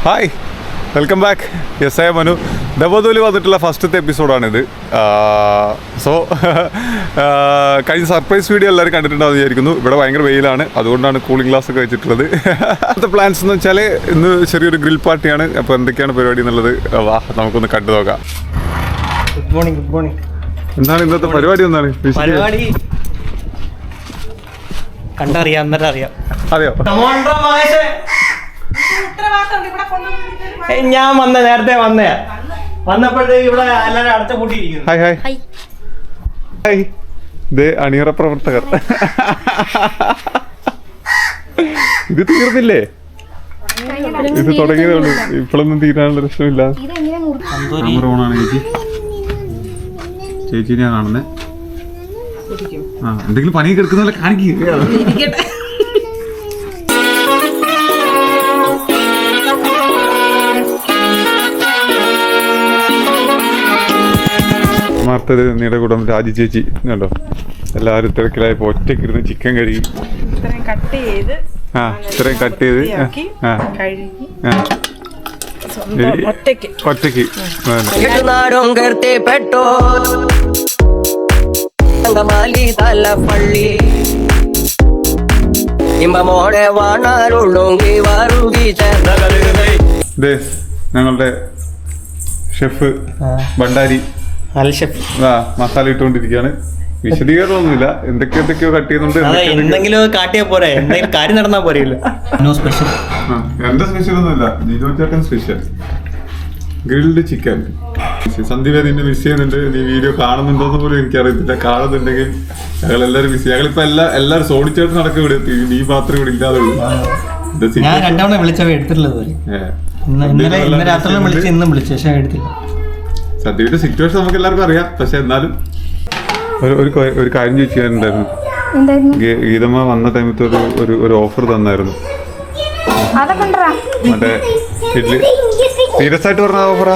Hi, welcome back. Yes, I Manu. ദബോദോലി വന്നിട്ടുള്ള ഫസ്റ്റത്തെ എപ്പിസോഡാണിത്. സോ കഴിഞ്ഞ സർപ്രൈസ് വീഡിയോ എല്ലാവരും കണ്ടിട്ടുണ്ടാവും വിചാരിക്കുന്നു. ഇവിടെ ഭയങ്കര വെയിലാണ്, അതുകൊണ്ടാണ് കൂളിംഗ് ഗ്ലാസ് ഒക്കെ വെച്ചിട്ടുള്ളത്. അടുത്ത പ്ലാൻസ് എന്ന് വെച്ചാൽ ഇന്ന് ചെറിയൊരു ഗ്രിൽ പാർട്ടിയാണ്. അപ്പോൾ എന്തൊക്കെയാണ് പരിപാടി എന്നുള്ളത് വാ നമുക്കൊന്ന് കണ്ടു നോക്കാം. Good morning. Good morning. എന്താണ് ഇന്നത്തെ പരിപാടി? എന്താണ് പരിപാടി? കണ്ടറിയാം, എന്നിട്ട് അറിയാം. അറിയോ? ഞാൻ നേരത്തെ വന്നപ്പോഴേ ഇവിടെ എല്ലാവരും അടുത്ത കൂട്ടിയിരിക്കുന്നു. Hi hi hi. ഇത് അണിയറ പ്രവർത്തകർ. ഇത് തീർന്നില്ലേ? ഇത് തുടങ്ങിയതേ ഉള്ളൂ, ഇപ്പോഴൊന്നും തീരാനുള്ള പ്രശ്നമില്ല. ഓണാണ് ചേച്ചി. ചേച്ചിനെയാ കാണുന്നേ. ആ, എന്തെങ്കിലും പണിയൊക്കെ എടുക്കുന്ന പോലെ കാണിക്കുക. മാർത്തത് നീടെ കൂടം രാജി ചേച്ചി കണ്ടോ, എല്ലാവരും തിരക്കിലായപ്പോ ഒറ്റക്കിരുന്ന് ചിക്കൻ കഴുകി ഇത്രയും കട്ട് ചെയ്ത് ഒറ്റയ്ക്ക് ഞങ്ങളുടെ ഷെഫ് ഭണ്ഡാരി മസാല ഇട്ടുകൊണ്ടിരിക്കുകയാണ്. വിശദീകരണമൊന്നുമില്ല, എന്തൊക്കെയോ കട്ട് ചെയ്യുന്നുണ്ട്. എന്തെങ്കിലും കാട്ടിയാ പോരെ, എന്തെങ്കിലും കാര്യം നടന്നാ പോരെയല്ലോ. എന്റെ സ്പെഷ്യൽ ഒന്നുമില്ല, ജിജോ ചേട്ടൻ സ്പെഷ്യൽ ഗ്രിൽഡ് ചിക്കൻ. സന്ദീപ് നിന്നെ മിസ് ചെയ്യുന്നുണ്ട്. നീ വീഡിയോ കാണുന്നുണ്ടോന്ന് പോലും എനിക്കറിയത്തില്ല. കാണുന്നുണ്ടെങ്കിൽ ഞങ്ങളെല്ലാരും മിസ് ചെയ്യും. ഞങ്ങളിപ്പോ എല്ലാരും സോണിച്ചേട്ടൻ നടക്കും ഇവിടെ, നീ മാത്രമേ ഇവിടെ ഇല്ലാതെ ഉള്ളൂ. ഞാൻ രണ്ടാമത് വിളിച്ചവ എടുത്തിട്ടുള്ളത്. ഇന്ന് രാത്രി വിളിച്ച് ഇന്നും വിളിച്ചു, പക്ഷെ എടുത്തില്ല. സദ്യയുടെ സിറ്റുവേഷൻ നമുക്ക് എല്ലാവർക്കും അറിയാം, പക്ഷെ എന്നാലും ഒരു കാര്യം ചോദിക്കാനുണ്ടായിരുന്നു. ഗീതമ്മ വന്ന ടൈമത്ത് ഒരു ഓഫർ തന്നായിരുന്നു. മറ്റേ ഇഡ്ലി സീരിയസ് ആയിട്ട് പറഞ്ഞ ഓഫറാ?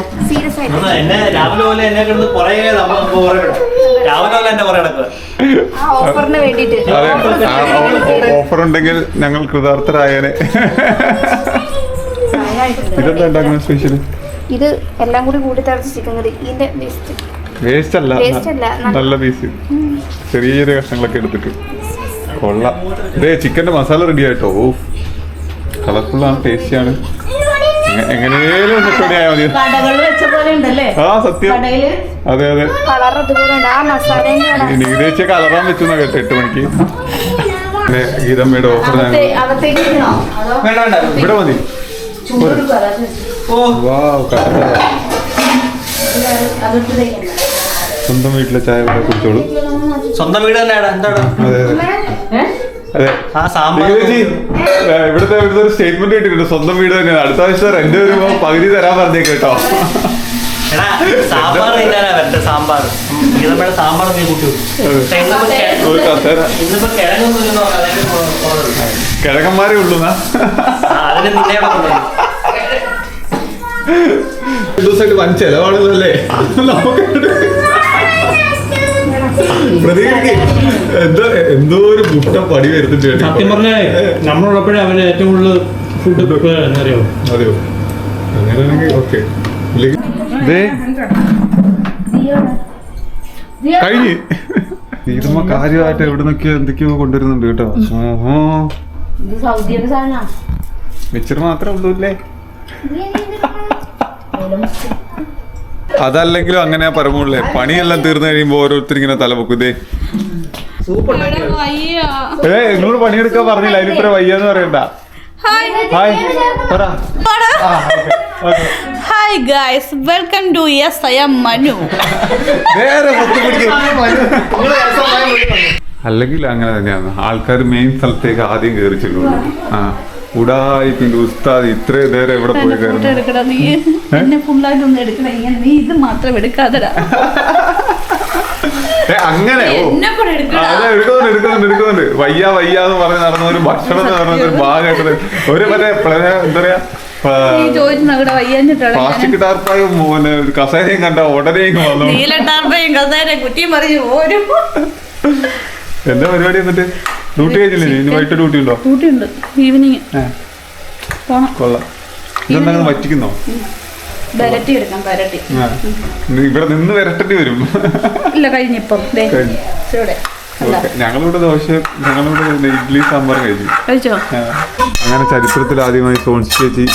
ഓഫർ ഉണ്ടെങ്കിൽ ഞങ്ങൾ കൃതാർത്ഥരായേനെ. ഇതെന്താ ഉണ്ടാക്കുന്ന സ്പെഷ്യൽ? ഇത് എല്ലാം കൂടി തറച്ച് ചിക്കൻ കറി. ഇതിന്റെ വേസ്റ്റ് അല്ല, നല്ല പീസ് ചെറിയ ചെറിയ കഷ്ണങ്ങളൊക്കെ എടുത്തിട്ട് കൊള്ളാം. ഇതേ ചിക്കന്റെ മസാല റെഡി ആയിട്ടോ. കളർഫുള്ളാണ്, ടേസ്റ്റിയാണ്. എങ്ങനെയും ഒന്ന് ആയാൽ മതി. ആ സത്യം, അതെ അതെ. നികുതിച്ച കളറാൻ വെച്ചെന്നാ കേട്ടോ 8 മണിക്ക്. പിന്നെ ഗീതമ്മയുടെ ഓഫർ ഇവിടെ മതി. സ്വന്തം വീട്ടിലെ ചായ കുടിച്ചോളൂ. സ്വന്തം വീട് തന്നെയാണ്. അതെ ഇവിടുത്തെ ഒരു സ്റ്റേറ്റ്മെന്റ് കിട്ടിയിട്ടുണ്ട്, സ്വന്തം വീട് തന്നെയാണ്. അടുത്ത ആഴ്ച റെന്റ് വരുമ്പോ പകുതി തരാൻ പറഞ്ഞേക്ക് കേട്ടോ. കിഴക്കന്മാരേ ഉള്ളൂ. ദിവസമായിട്ട് വൻ ചെലവാണല്ലേ നമുക്ക്. എന്തോ ഒരു മുട്ട പടി വരുന്നുണ്ട്. സത്യം പറഞ്ഞാൽ നമ്മളുള്ളപ്പോഴേ അവന് ഏറ്റവും കൂടുതൽ ഫുഡ് പ്രിപ്പയർ അറിയോ. അതെയോ? അങ്ങനെയാണെങ്കിൽ ഓക്കെ. കഴിഞ്ഞ് തീരുമ്പോ കാര്യമായിട്ട് എവിടെ നിന്നൊക്കെയോ എന്തൊക്കെയോ കൊണ്ടുവരുന്നുണ്ട് കേട്ടോ. മിച്ചർ മാത്രമേ ഉള്ളൂ അല്ലേ? അതല്ലെങ്കിലും അങ്ങനെ പറയുമ്പോഴേ പണിയെല്ലാം തീർന്നു കഴിയുമ്പോ ഓരോരുത്തർ ഇങ്ങനെ തലപൊക്കും. ഇതേ എന്നോട് പണിയെടുക്കാൻ പറഞ്ഞില്ല, അതിനിത്ര വയ്യാന്ന് പറയണ്ട. Hi guys, welcome to Yes I am Manu. അല്ലെങ്കിൽ അങ്ങനെ തന്നെയാണ് ആൾക്കാർ മെയിൻ സ്ഥലത്തേക്ക് ആദ്യം കയറി ചെല്ലുള്ളൂ. ഉടായിപ്പിന്റെ ഉസ്താദ് ഇത്രയും നേരം എവിടെ പോയി ഇത് മാത്രം എടുക്കാതെടാ. അങ്ങനെ എടുക്കുന്നുണ്ട്. വയ്യാന്ന് പറഞ്ഞ് നടന്ന ഒരു ഭക്ഷണം എന്ന് പറഞ്ഞ ഒരു ഭാഗമായിട്ട് ഒരു മറ്റേ എന്താ പറയാ പ്ലാസ്റ്റിക് ടാർപ്പായും കസേരയും കണ്ട ഉടനെ വന്നു. എന്താ പരിപാടി? എന്നിട്ട് ഡ്യൂട്ടി കഴിഞ്ഞില്ലേ? ഇനി വൈകിട്ട് ഡ്യൂട്ടി ഉണ്ടോ? ഡ്യൂട്ടി ഉണ്ട്, ഈവനിങ്. കൊള്ളാം. ഇതെന്താ നിങ്ങൾ വറ്റിക്കുന്നോ? വരട്ടി എടുക്കാം വരട്ടി. ഇവിടെ നിന്ന് വരട്ടേണ്ടി വരും. ഇല്ല കഴിഞ്ഞിപ്പം ദേ കഴിഞ്ഞു. ഇവിടെ ഓക്കെ, ഞങ്ങളിവിടെ ഇഡ്ഡലി സാമ്പാർ കഴിച്ചു. കഴിച്ചോ? അങ്ങനെ ചരിത്രത്തിൽ ആദ്യമായി സോൺസി ചേച്ചി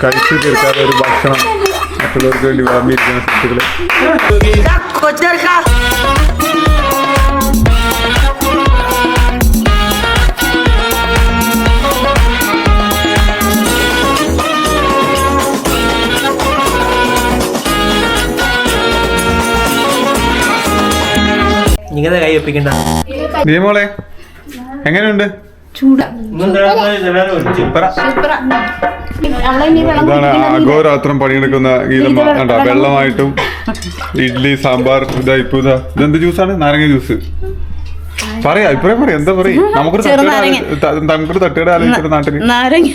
കഴിച്ചു തീർക്കാതെ ഒരു ഭക്ഷണം മറ്റുള്ളവർക്ക് വേണ്ടി വിളമ്പിയിരിക്കുന്ന സുഹൃത്തുക്കളെ. ഇങ്ങനെ കൈ ഒപ്പിക്കണ്ട. നിയമോളെ എങ്ങനെയുണ്ട്? ചൂടാ. ഇതാണ് അഘോരാത്രം പണിയെടുക്കുന്ന ഗീതമ്മ. കണ്ടോ, വെള്ളമായിട്ടും ഇഡ്ഡലി സാമ്പാർ. ഇതെന്ത് ജ്യൂസാണ്? നാരങ്ങ ജ്യൂസ്. പറയാ അഭിപ്രായം പറയാം. എന്താ പറയും? നമുക്കൊരു തട്ടുകട ആലോചിച്ചിട്ട് നാട്ടില് നാരങ്ങ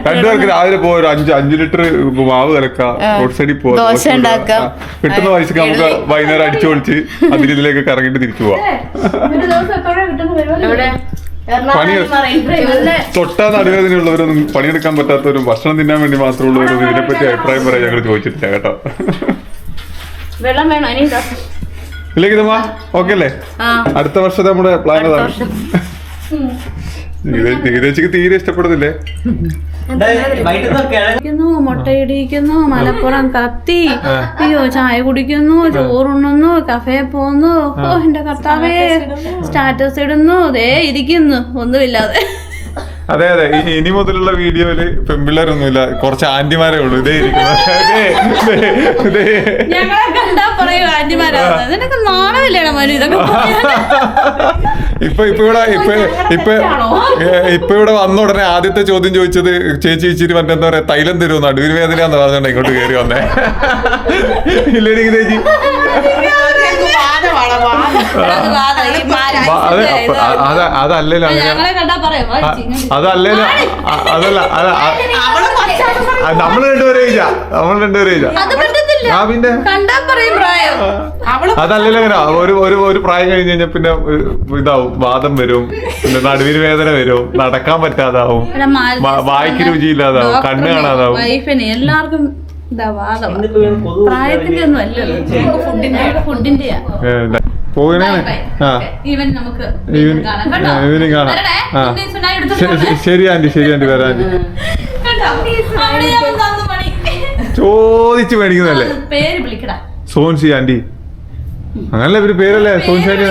രണ്ടുപേർക്ക് രാവിലെ പോവാ, ഒരു 5 ലിറ്റർ മാവ് കലക്കാം, റോഡ് സൈഡിൽ പോവാം, ദോശ ഉണ്ടാക്കാം. കിട്ടുന്ന പൈസക്ക് നമുക്ക് വൈകുന്നേരം അടിച്ചു പൊളിച്ച് അതിലേക്ക് കറങ്ങിട്ട് തിരിച്ചു പോവാം. പണി തൊട്ടാ നടുവേദനയുള്ളവരൊന്നും പണിയെടുക്കാൻ പറ്റാത്തവരും ഭക്ഷണം തിന്നാൻ വേണ്ടി മാത്രമുള്ളവരും ഇതിനെപ്പറ്റി അഭിപ്രായം പറയാൻ ഞങ്ങൾ ചോദിച്ചിട്ടില്ല കേട്ടോ. വെള്ളം വേണോ? ഇനി ഇല്ലേ ഗീതമ്മ? ഓക്കെ അല്ലേ? അടുത്ത വർഷത്തെ നമ്മുടെ പ്ലാൻ അതാണ്. നികേതേച്ചിക്ക് തീരെ ഇഷ്ടപ്പെടുന്നില്ലേ? മുട്ടയിടിക്കുന്നു, മലപ്പുറം കത്തി, അയ്യോ ചായ കുടിക്കുന്നു, ചോറുണ്ണുന്നു, കഫേ പോന്നു, ഓ എന്റെ കർത്താവേ, സ്റ്റാറ്റസ് ഇടുന്നു, ദേ ഇരിക്കുന്നു ഒന്നുമില്ലാതെ. അതെ അതെ, ഇനി മുതലുള്ള വീഡിയോയില് പെൺപിള്ളേരൊന്നുമില്ല, കുറച്ച് ആന്റിമാരേ ഉള്ളൂ. ഇതേ ഞങ്ങളെ കണ്ടാ പറയൂ ആന്റിമാരാണ്. നിനക്ക് നാണമില്ലേടാ മനു ഇതൊക്കെ? ഇപ്പൊ ഇവിടെ വന്ന ഉടനെ ആദ്യത്തെ ചോദ്യം ചോദിച്ചത് ചേച്ചി ഇച്ചിരി മറ്റെന്താ പറയാ തൈലം തരുമോ, നടുവിന് വേദനയാന്ന് പറഞ്ഞോണ്ട് ഇങ്ങോട്ട് കയറി വന്നേ. ഇല്ലേ ചേച്ചി? അതല്ലല്ലോ ഞങ്ങളെ കണ്ടാ പറയും അതല്ലല്ലോ അതല്ല നമ്മൾ രണ്ടുപേരെ ആ പിന്നെ അതല്ലല്ലോ അങ്ങനെ ഒരു പ്രായം കഴിഞ്ഞ് കഴിഞ്ഞാൽ പിന്നെ ഇതാവും, വാദം വരും, പിന്നെ നടുവിന് വേദന വരും, നടക്കാൻ പറ്റാതാവും, വായിക്ക് രുചിയില്ലാതാവും, കണ്ണ് കാണാതാവും. വൈഫിന് എല്ലാവർക്കും പ്രായത്തിന്റെ ഒന്നും അല്ലല്ലോ, ഫുഡിന്റെയാ. ഈവനിങ് കാണാം. ശരി ആന്റി, ശരി ആന്റി, വരാം ആന്റി. ചോദിച്ചു മേടിക്കുന്നല്ലേ പേര് വിളിക്കടാ സോൻസി ആന്റി? അങ്ങനല്ലേ ഇവര് പേരല്ലേ സോൻസി ആന്റി?